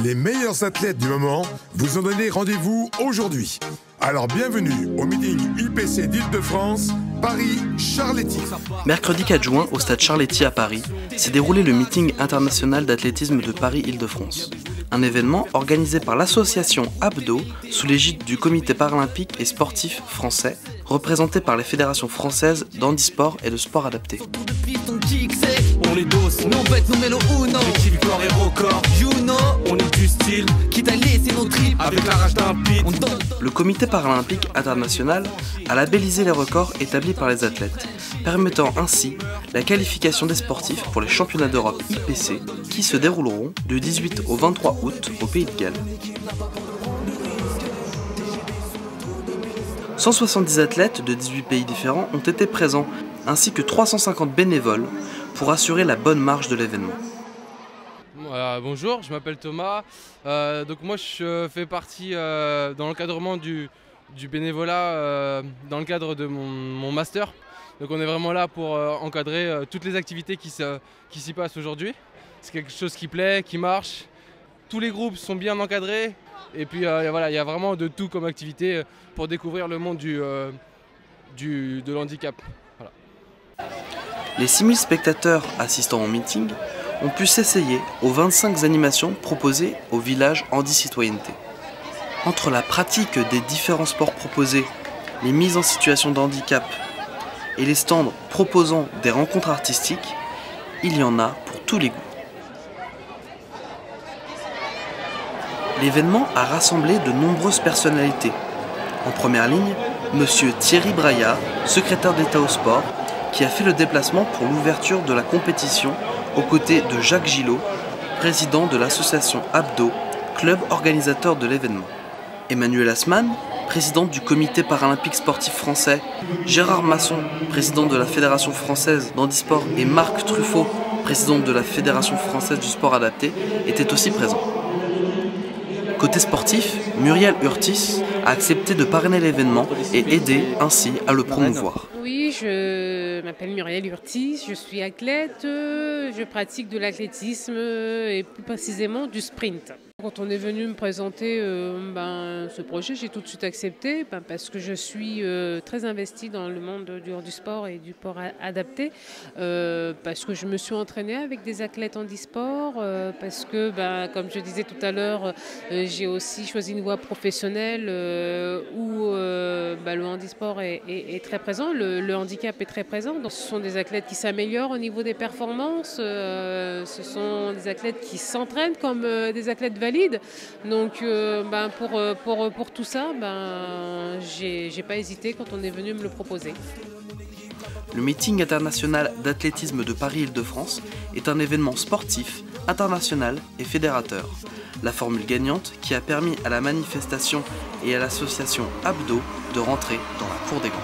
Les meilleurs athlètes du moment vous ont donné rendez-vous aujourd'hui. Alors bienvenue au meeting IPC d'Île-de-France, Paris-Charletti. Mercredi 4 juin, au stade Charletti à Paris, s'est déroulé le meeting international d'athlétisme de Paris-Île-de-France. Un événement organisé par l'association Abdo sous l'égide du comité paralympique et sportif français, représenté par les fédérations françaises d'handisport et de sport adapté. On les dose, nos bêtes, nous mêlons uno. Objectif, victoire et record. Juno, on est du style, quitte à laisser nos tripes avec la rage d'un pit. Le comité paralympique international a labellisé les records établis par les athlètes, permettant ainsi la qualification des sportifs pour les championnats d'Europe IPC qui se dérouleront du 18 au 23 août au Pays de Galles. 170 athlètes de 18 pays différents ont été présents, ainsi que 350 bénévoles pour assurer la bonne marche de l'événement. Bonjour, je m'appelle Thomas. Donc moi je fais partie dans l'encadrement du bénévolat dans le cadre de mon master. Donc on est vraiment là pour encadrer toutes les activités qui s'y passent aujourd'hui. C'est quelque chose qui plaît, qui marche. Tous les groupes sont bien encadrés. Et puis voilà, il y a vraiment de tout comme activité pour découvrir le monde de l'handicap. Voilà. Les 6000 spectateurs assistant au meeting ont pu s'essayer aux 25 animations proposées au village Handi-Citoyenneté. Entre la pratique des différents sports proposés, les mises en situation de handicap et les stands proposant des rencontres artistiques, il y en a pour tous les goûts. L'événement a rassemblé de nombreuses personnalités. En première ligne, Monsieur Thierry Braillard, secrétaire d'État au sport, qui a fait le déplacement pour l'ouverture de la compétition aux côtés de Jacques Gillot, président de l'association Abdo, club organisateur de l'événement. Emmanuel Asman, président du comité paralympique sportif français, Gérard Masson, président de la Fédération française d'handisport et Marc Truffaut, président de la Fédération française du sport adapté, étaient aussi présents. Côté sportif, Muriel Urtis a accepté de parrainer l'événement et aider ainsi à le promouvoir. Oui, je m'appelle Muriel Urtis, je suis athlète, je pratique de l'athlétisme et plus précisément du sprint. Quand on est venu me présenter ce projet, j'ai tout de suite accepté parce que je suis très investie dans le monde du handisport et du sport adapté, parce que je me suis entraînée avec des athlètes handisport, parce que, comme je disais tout à l'heure, j'ai aussi choisi une voie professionnelle où le handisport est très présent, le handicap est très présent. Donc, ce sont des athlètes qui s'améliorent au niveau des performances, ce sont des athlètes qui s'entraînent comme des athlètes valides. Donc pour tout ça, j'ai pas hésité quand on est venu me le proposer. Le meeting international d'athlétisme de Paris-Île-de-France est un événement sportif, international et fédérateur. La formule gagnante qui a permis à la manifestation et à l'association Abdo de rentrer dans la cour des grands.